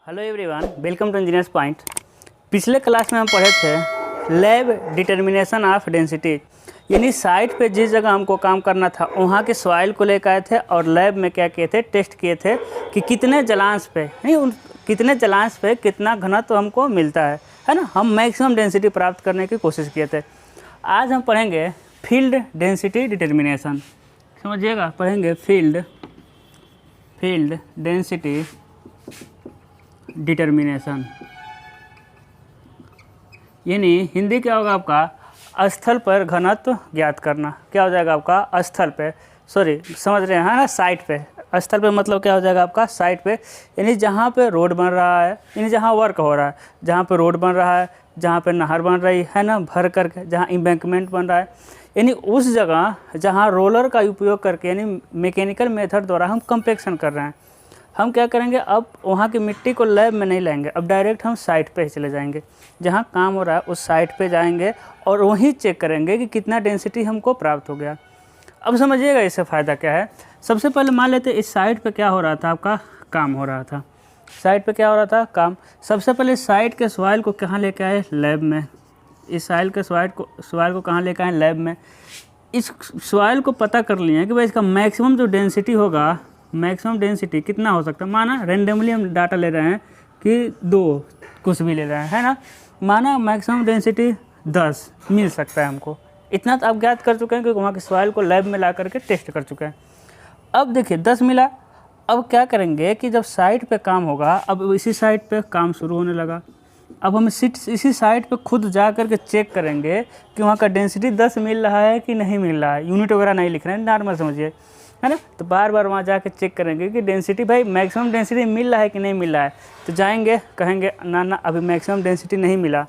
Hello everyone, welcome to engineers point. पिछले class में हम पढ़े थे लैब डिटर्मिनेशन ऑफ डेंसिटी, यानी साइट पे जिस जगह हमको काम करना था वहाँ के सॉइल को लेकर आए थे और लैब में क्या किए थे, टेस्ट किए थे कि कितने जलांश पे कितने जलांश पे कितना घनत्व हमको मिलता है ना। हम मैक्सिमम डेंसिटी प्राप्त करने की कोशिश किए थे। आज हम पढ़ेंगे फील्ड डेंसिटी डिटर्मिनेशन। समझिएगा, पढ़ेंगे फील्ड डेंसिटी डिटर्मिनेशन, यानी हिंदी क्या होगा आपका स्थल पर घनत्व ज्ञात करना। क्या हो जाएगा आपका स्थल पे, समझ रहे हैं ना, साइट पे। स्थल पे मतलब क्या हो जाएगा आपका साइट पे, यानी जहाँ पे रोड बन रहा है, यानी जहाँ वर्क हो रहा है, जहाँ पे रोड बन रहा है, जहाँ पे नहर बन रही है ना भर करके, जहाँ एम्बैंकमेंट बन रहा है, यानी उस जगह जहाँ रोलर का उपयोग करके यानी मैकेनिकल मेथड द्वारा हम कंपैक्शन कर रहे हैं। हम क्या करेंगे, अब वहाँ की मिट्टी को लैब में नहीं लाएंगे, अब डायरेक्ट हम साइट पे ही चले जाएंगे। जहाँ काम हो रहा है उस साइट पे जाएंगे और वहीं चेक करेंगे कि कितना डेंसिटी हमको प्राप्त हो गया। अब समझिएगा इससे फ़ायदा क्या है। सबसे पहले मान लेते इस साइट पे क्या हो रहा था, आपका काम हो रहा था। साइट पे क्या हो रहा था, काम। सबसे पहले साइट के सॉइल को कहाँ लेके आए, लैब में। इस साइल के सॉइल को कहाँ लेके आए, लैब में। इस सॉइल को पता कर लिए कि भाई इसका मैक्सिमम जो डेंसिटी होगा, मैक्सिमम डेंसिटी कितना हो सकता है। माना रेंडमली हम डाटा ले रहे हैं कि 2 कुछ भी ले रहे हैं, है ना। माना मैक्सिमम डेंसिटी 10 मिल सकता है हमको। इतना तो आप ज्ञात कर चुके हैं क्योंकि वहाँ के सॉइल को लैब में ला करके टेस्ट कर चुके हैं। अब देखिए 10 मिला। अब क्या करेंगे कि जब साइट पे काम होगा, अब इसी साइट पे काम शुरू होने लगा। अब हम इसी साइट पे खुद जा करके चेक करेंगे कि वहाँ का डेंसिटी 10 मिल रहा है कि नहीं मिल रहा है। यूनिट वगैरह नहीं लिख रहे हैं, नॉर्मल समझिए, है ना। तो बार बार वहाँ जाके चेक करेंगे कि डेंसिटी भाई मैक्सिमम डेंसिटी मिल रहा है कि नहीं मिल रहा है। तो जाएंगे, कहेंगे ना अभी मैक्सिमम डेंसिटी नहीं मिला,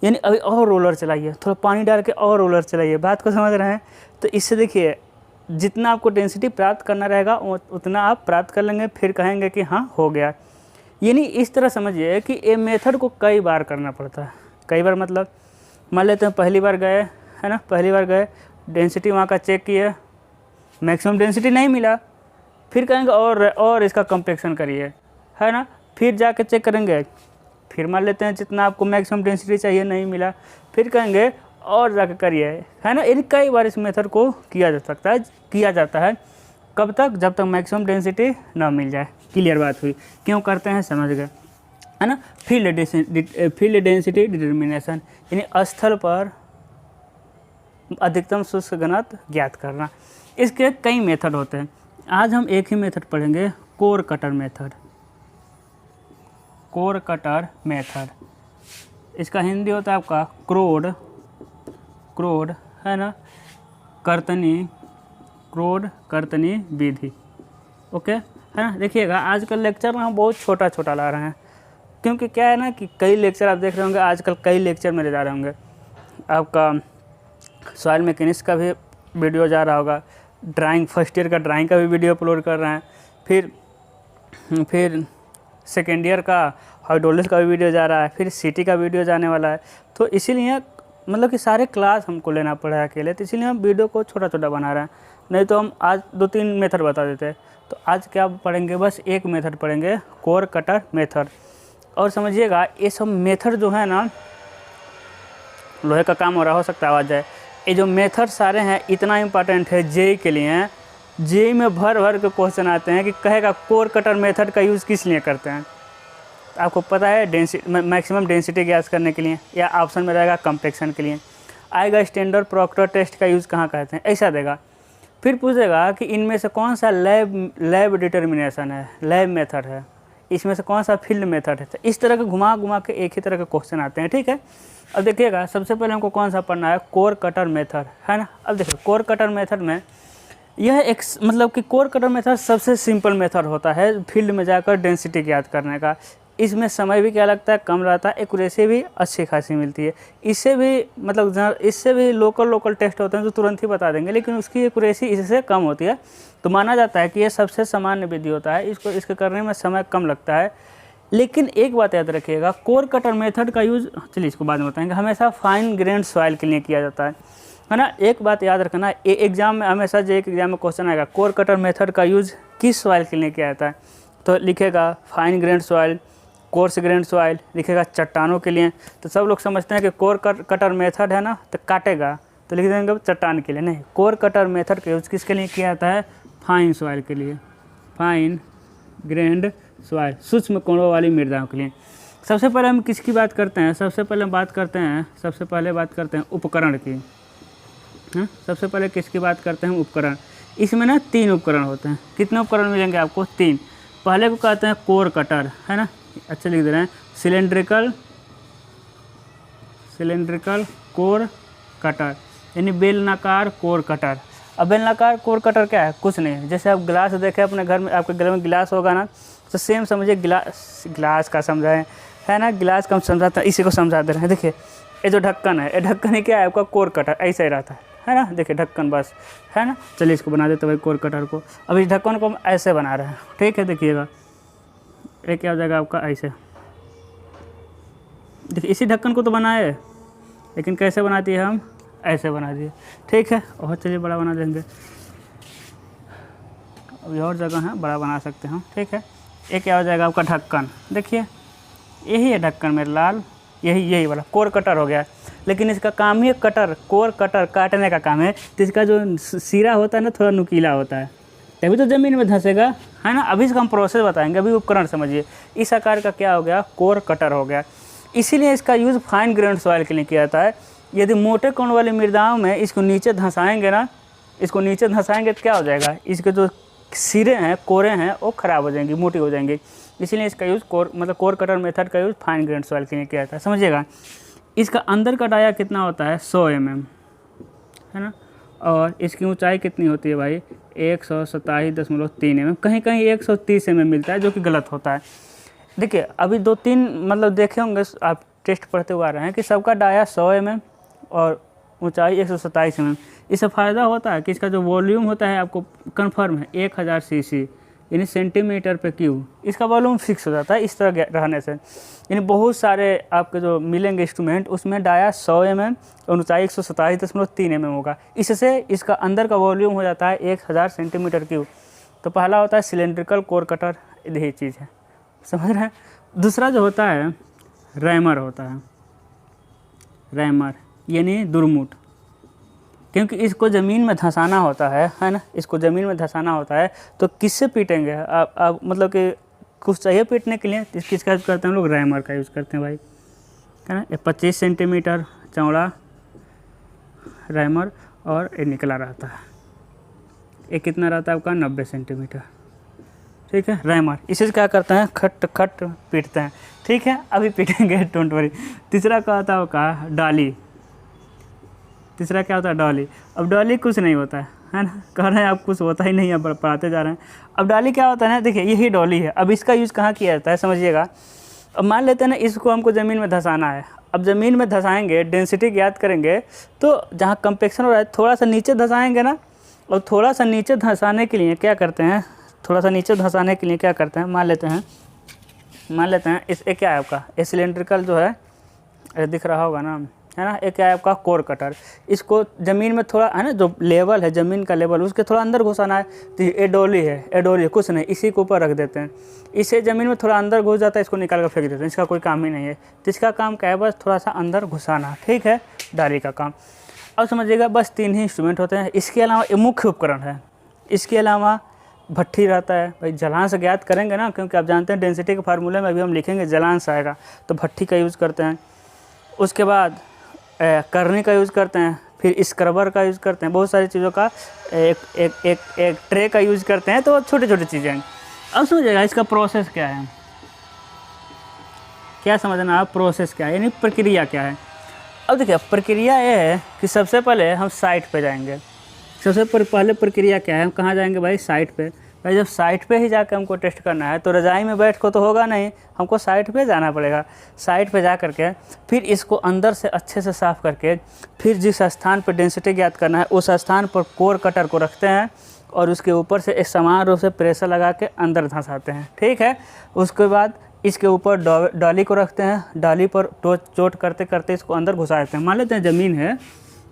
यानी अभी और रोलर चलाइए, थोड़ा पानी डाल के और रोलर चलाइए। बात को समझ रहे हैं। तो इससे देखिए जितना आपको डेंसिटी प्राप्त करना रहेगा उतना आप प्राप्त कर लेंगे, फिर कहेंगे कि हाँ हो गया। यानी इस तरह समझिए कि ये मेथड को कई बार करना पड़ता है। कई बार मतलब मान लेते हैं पहली बार गए, है ना, पहली बार गए, डेंसिटी वहाँ का चेक किए, मैक्सिमम डेंसिटी नहीं मिला, फिर कहेंगे और इसका कंपैक्शन करिए, है ना। फिर जाके चेक करेंगे, फिर मान लेते हैं जितना आपको मैक्सिमम डेंसिटी चाहिए नहीं मिला, फिर कहेंगे और जाके करिए, है ना। यानी कई बार इस मेथड को किया जाता है। कब तक, जब तक मैक्सिमम डेंसिटी ना मिल जाए। क्लियर बात हुई। क्यों करते हैं समझ गए, है ना। फील्ड डेंसिटी डिटर्मिनेशन, यानी स्थल पर अधिकतम शुष्क घनत्व ज्ञात करना। इसके कई मेथड होते हैं। आज हम एक ही मेथड पढ़ेंगे, कोर कटर मेथड। इसका हिंदी होता है आपका क्रोड, है ना, कर्तनी विधि। ओके, है ना। देखिएगा आजकल लेक्चर में हम बहुत छोटा ला रहे हैं, क्योंकि क्या है ना कि कई लेक्चर आप देख रहे होंगे, आजकल कई लेक्चर मेरे जा रहे होंगे। आपका सॉइल मैकेनिक्स का भी वीडियो जा रहा होगा, ड्राइंग फर्स्ट ईयर का ड्राइंग का भी वीडियो अपलोड कर रहे हैं, फिर सेकेंड ईयर का हाइड्रोलिक्स का भी वीडियो जा रहा है, फिर सिटी का वीडियो जाने वाला है। तो इसीलिए मतलब कि सारे क्लास हमको लेना पड़ा है अकेले, तो इसीलिए हम वीडियो को छोटा बना रहे हैं। नहीं तो हम आज 2-3 मेथड बता देते हैं। तो आज क्या पढ़ेंगे, बस एक मेथड पढ़ेंगे, कोर कटर मेथड। और समझिएगा ये सब मेथड जो है ना, लोहे का काम हो रहा, हो सकता है आवाज़ जाए। ये जो मेथड सारे हैं इतना इम्पॉर्टेंट है जेई के लिए। जेई में भर के क्वेश्चन आते हैं कि कहेगा कोर कटर मेथड का यूज़ किस लिए करते हैं। तो आपको पता है मैक्सिमम डेंसिटी ज्ञात करने के लिए, या ऑप्शन में रहेगा कंपैक्शन के लिए। आएगा स्टैंडर्ड प्रोक्टर टेस्ट का यूज़ कहाँ करते हैं, ऐसा देगा। फिर पूछेगा कि इनमें से कौन सा लैब डिटर्मिनेशन है, लैब मेथड है, इसमें से कौन सा फील्ड मेथड है। तो इस तरह के घुमा के एक ही तरह के क्वेश्चन आते हैं, ठीक है। अब देखिएगा सबसे पहले हमको कौन सा पढ़ना है, कोर कटर मेथड, है ना। अब देखिए कोर कटर मेथड में यह एक मतलब कि कोर कटर मेथड सबसे सिंपल मेथड होता है फील्ड में जाकर डेंसिटी ज्ञात करने का। इसमें समय भी क्या लगता है, कम रहता है, एक्यूरेसी भी अच्छी खासी मिलती है। इससे भी लोकल टेस्ट होते हैं जो तुरंत ही बता देंगे, लेकिन उसकी एक्यूरेसी इससे कम होती है। तो माना जाता है कि ये सबसे सामान्य विधि होता है, इसके करने में समय कम लगता है। लेकिन एक बात याद रखिएगा, कोर कटर मेथड का यूज़, चलिए इसको बाद में बताएंगे, हमेशा फाइन ग्रेन सॉइल के लिए किया जाता है ना। एक बात याद रखना, एग्जाम में हमेशा एक एग्जाम में क्वेश्चन आएगा, कोर कटर मेथड का यूज़ किस सॉइल के लिए किया जाता है। तो लिखेगा fine grain soil, coarse grain soil लिखेगा चट्टानों के लिए। तो सब लोग समझते हैं कि कोर कटर मेथड है ना, तो काटेगा तो लिख देंगे चट्टान के लिए। नहीं, कोर कटर मेथड का यूज़ किसके लिए किया जाता है? फाइन सॉइल के लिए, फाइन ग्रेन्ड सॉइल, सूक्ष्म कोणों वाली मृदाओं के लिए। सबसे पहले हम किसकी बात करते हैं? सबसे पहले बात करते हैं उपकरण की। हाँ, सबसे पहले किसकी बात करते हैं? उपकरण। इसमें ना 3 उपकरण होते हैं। कितने उपकरण मिलेंगे आपको? 3। पहले को कहते हैं कोर कटर, है ना, अच्छा लिख दे रहे हैं, सिलेंड्रिकल कोर कटर, यानी बेलनाकार कोर कटर। अब बेलनाकार कोर कटर क्या है? कुछ नहीं है। जैसे आप गिलास देखें अपने घर में, आपके घर में गिलास होगा ना, तो सेम समझिए गिलास का समझाएं, है ना, गिलास का हम समझाते हैं, इसी को समझा दे रहे हैं। देखिए ये जो ढक्कन है, ये ढक्कन ही क्या है आपका? Core cutter. ऐसा ही रहता है ना, देखिए ढक्कन बस, है ना। चलिए इसको बना देते भाई कोर कटर को। अब इस ढक्कन को हम ऐसे बना रहे हैं, ठीक है, देखिएगा ये क्या हो जाएगा आपका? ऐसे। देखिए इसी ढक्कन को तो बनाए, लेकिन कैसे बना दिए हम? ऐसे बना दिए, ठीक है। और चलिए बड़ा बना देंगे, अभी और जगह है बड़ा बना सकते हैं हम, ठीक है। ये क्या हो जाएगा आपका? ढक्कन। देखिए यही है ढक्कन मेरे लाल, यही वाला कोर कटर हो गया। लेकिन इसका काम ही कोर कटर काटने का काम है। तो इसका जो सिरा होता है ना, थोड़ा नुकीला होता है, तभी तो ज़मीन में धंसेगा, है ना। अभी इसका हम प्रोसेस बताएंगे, अभी उपकरण समझिए। इस आकार का क्या हो गया? कोर कटर हो गया। इसीलिए इसका यूज़ फाइन ग्रेन्ड सॉइल के लिए किया जाता है। यदि मोटे कोण वाली मृदाओं में इसको नीचे धंसाएंगे ना, तो क्या हो जाएगा? इसके जो सिरे हैं, कोरे हैं, वो ख़राब हो जाएंगी, मोटी हो जाएंगी। इसीलिए इसका यूज़ कोर कटर मेथड का यूज़ फाइन ग्रेन्ड सॉइल के लिए किया जाता है, समझिएगा। इसका अंदर का डाया कितना होता है? 100 mm, है ना। और इसकी ऊंचाई कितनी होती है भाई? 127.3 mm। कहीं कहीं 130 mm मिलता है, जो कि गलत होता है। देखिए अभी 2-3 मतलब देखे होंगे आप, टेस्ट पढ़ते हुए आ रहे हैं कि सबका डाया 100 mm और ऊंचाई 127 mm। इससे फ़ायदा होता है कि इसका जो वॉल्यूम होता है आपको कन्फर्म है 1000 cc, यानी सेंटीमीटर पे क्यूब। इसका वॉल्यूम फिक्स हो जाता है इस तरह रहने से। यानी बहुत सारे आपके जो मिलेंगे इंस्ट्रूमेंट, उसमें डाया 100 mm और ऊंचाई 127.3 mm होगा। इससे इसका अंदर का वॉल्यूम हो जाता है 1000 सेंटीमीटर क्यूब। तो पहला होता है सिलेंड्रिकल कोर कटर, यही चीज़ है, समझ रहे हैं। दूसरा जो होता है रैमर होता है, रैमर यानी दुरमुट, क्योंकि इसको ज़मीन में धंसाना होता है ना, इसको ज़मीन में धंसाना होता है। तो किससे पीटेंगे आप मतलब कि कुछ चाहिए पीटने के लिए, किसका यूज़ करते हैं हम लोग? रैमर का यूज़ करते हैं भाई, है ना। ये 25 सेंटीमीटर चौड़ा रैमर और ये निकला रहता है। ये कितना रहता है आपका? 90 सेंटीमीटर, ठीक है। रैमर इसे क्या करते हैं? खट पीटते हैं, ठीक है। अभी पीटेंगे, डोंट वरी। तीसरा क्या होता है आपका? डॉली। तीसरा क्या होता है? डॉली। अब डॉली कुछ नहीं होता है ना, कह रहे हैं आप कुछ होता ही नहीं है, पढ़ाते जा रहे हैं। अब डॉली क्या होता है ना, देखिए यही डॉली है। अब इसका यूज़ कहाँ किया जाता है समझिएगा। अब मान लेते हैं ना, इसको हमको ज़मीन में धंसाना है। अब ज़मीन में धंसाएंगे, डेंसिटी ज्ञात करेंगे, तो जहाँ कंपेक्शन हो रहा है थोड़ा सा नीचे धंसाएंगे ना, और थोड़ा सा नीचे धंसाने के लिए क्या करते हैं? मान लेते हैं इस क्या है आपका? ये सिलेंड्रिकल जो है, दिख रहा होगा ना, है ना। एक क्या है आपका? Core cutter. इसको ज़मीन में थोड़ा, है ना, जो लेवल है ज़मीन का लेवल, उसके थोड़ा अंदर घुसाना है। तो ये डोली है, कुछ नहीं, इसी के ऊपर रख देते हैं। इसे ज़मीन में थोड़ा अंदर घुस जाता है, इसको निकाल कर फेंक देते हैं। इसका कोई काम ही नहीं है। तो इसका काम क्या है? बस थोड़ा सा अंदर घुसाना, ठीक है, डाली का काम। अब समझिएगा बस 3 ही इंस्ट्रूमेंट होते हैं। इसके अलावा ये मुख्य उपकरण है। इसके अलावा भट्ठी रहता है भाई, जलांश ज्ञात करेंगे ना, क्योंकि आप जानते हैं डेंसिटी के फार्मूले में अभी हम लिखेंगे जलांश आएगा, तो भट्ठी का यूज़ करते हैं। उसके बाद करनी का यूज़ करते हैं, फिर स्क्रबर का यूज़ करते हैं, बहुत सारी चीज़ों का एक ट्रे का यूज़ करते हैं। तो छोटी छोटी चीज़ें हैं। अब समझिएगा इसका प्रोसेस क्या है, क्या समझना आप? प्रोसेस क्या है, यानी प्रक्रिया क्या है। अब देखिए प्रक्रिया ये है कि सबसे पहले हम साइट पे जाएंगे। सबसे पहले प्रक्रिया क्या है? हम कहाँ जाएंगे भाई? साइट पे। भाई जब साइट पे ही जाकर हमको टेस्ट करना है, तो रज़ाई में बैठ को तो होगा नहीं, हमको साइट पे जाना पड़ेगा। साइट पे जा करके फिर इसको अंदर से अच्छे से साफ़ करके, फिर जिस स्थान पर डेंसिटी ज्ञात करना है उस स्थान पर कोर कटर को रखते हैं, और उसके ऊपर से एक समान रूप से प्रेशर लगा के अंदर धंसाते हैं, ठीक है। उसके बाद इसके ऊपर डॉली को रखते हैं, डॉली पर चोट करते करते इसको अंदर घुसा देते हैं। मान लेते हैं ज़मीन है,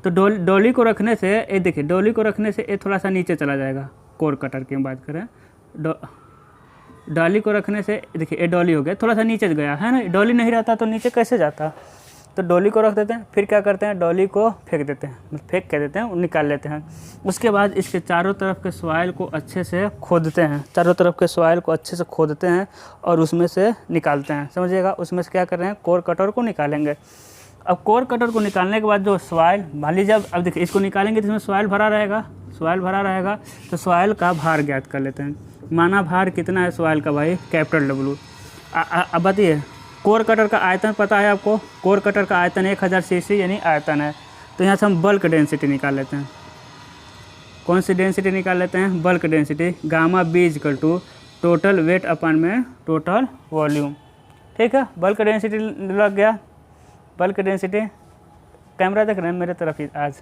तो डॉली को रखने से ये देखिए, डॉली को रखने से ये थोड़ा सा नीचे चला जाएगा। कोर कटर की हम बात करें, डॉली को रखने से देखिए ये डॉली हो गया, थोड़ा सा नीचे गया है ना, डॉली नहीं रहता तो नीचे कैसे जाता। तो डॉली को रख देते हैं, फिर क्या करते हैं डॉली को फेंक देते हैं, मतलब फेंक कह देते हैं, निकाल लेते हैं। उसके बाद इसके चारों तरफ के सॉइल को अच्छे से खोदते हैं, चारों तरफ के सॉइल को अच्छे से खोदते हैं और उसमें से निकालते हैं, समझिएगा। उसमें से क्या कर रहे हैं, कोर कटर को निकालेंगे। अब कोर कटर को निकालने के बाद जो सॉइल मान लीजिए, अब देखिए इसको निकालेंगे तो इसमें सॉइल भरा रहेगा, सॉइल भरा रहेगा तो सॉइल का भार ज्ञात कर लेते हैं। माना भार कितना है सॉइल का भाई, कैपिटल W। अब बताइए कोर कटर का आयतन पता है आपको, कोर कटर का आयतन 1000 cc यानी आयतन है। तो यहाँ से हम बल्क डेंसिटी निकाल लेते हैं। कौन सी डेंसिटी निकाल लेते हैं, bulk density. Gamma B equal to total weight upon में टोटल वॉल्यूम, ठीक है। बल्क डेंसिटी लग गया, बल्क डेंसिटी, कैमरा देख रहे हैं मेरे तरफ ही आज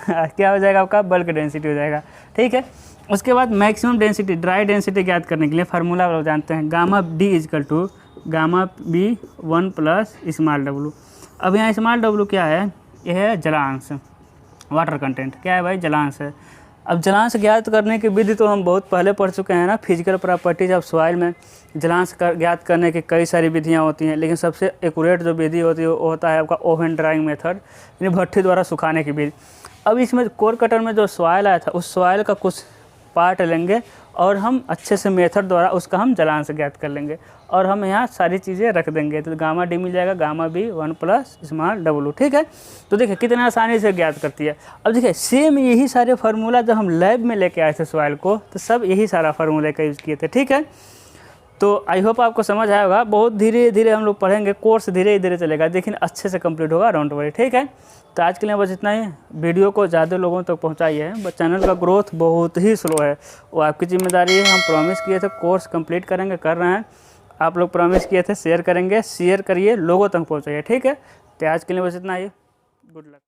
क्या हो जाएगा आपका, बल्क डेंसिटी हो जाएगा, ठीक है। उसके बाद मैक्सिमम डेंसिटी, ड्राई डेंसिटी ज्ञात करने के लिए फार्मूला आप जानते हैं, gamma D equal to gamma B 1 plus small W। अब यहाँ स्मॉल W क्या है, यह है जलांश, वाटर कंटेंट, क्या है भाई, जलांश है। अब जलांश ज्ञात करने की विधि तो हम बहुत पहले पढ़ चुके हैं ना, फिजिकल प्रॉपर्टीज ऑफ सॉइल में जलांश ज्ञात करने की कई सारी विधियाँ होती हैं, लेकिन सबसे एक्यूरेट जो विधि होती है वो होता है आपका ओवन ड्राइंग मेथड, यानी भट्ठी द्वारा सुखाने की विधि। अब इसमें कोर कटर में जो सॉइल आया था उस सॉइल का कुछ पार्ट लेंगे और हम अच्छे से मेथड द्वारा उसका हम जलांश ज्ञात कर लेंगे और हम यहाँ सारी चीज़ें रख देंगे। तो गामा D मिल जाएगा, gamma B 1 plus small W, ठीक है। तो देखिए कितना आसानी से ज्ञात करती है। अब देखिए सेम यही सारे फार्मूला जब हम लैब में लेके आए थे सॉइल को, तो सब यही सारा फार्मूला का यूज़ किए थे, ठीक है। तो आई होप आपको समझ आया होगा। बहुत धीरे धीरे हम लोग पढ़ेंगे, कोर्स धीरे धीरे चलेगा, लेकिन अच्छे से कंप्लीट होगा, डोंट वरी, ठीक है। तो आज के लिए बस इतना ही। वीडियो को ज़्यादा लोगों तक पहुंचाइए, बट चैनल का ग्रोथ बहुत ही स्लो है, वो आपकी जिम्मेदारी है। हम प्रॉमिस किए थे कोर्स कंप्लीट करेंगे, कर रहे हैं। आप लोग प्रॉमिस किए थे शेयर करेंगे, शेयर करिए, लोगों तक पहुंचाइए, ठीक है। तो आज के लिए बस इतना ही, गुड लक।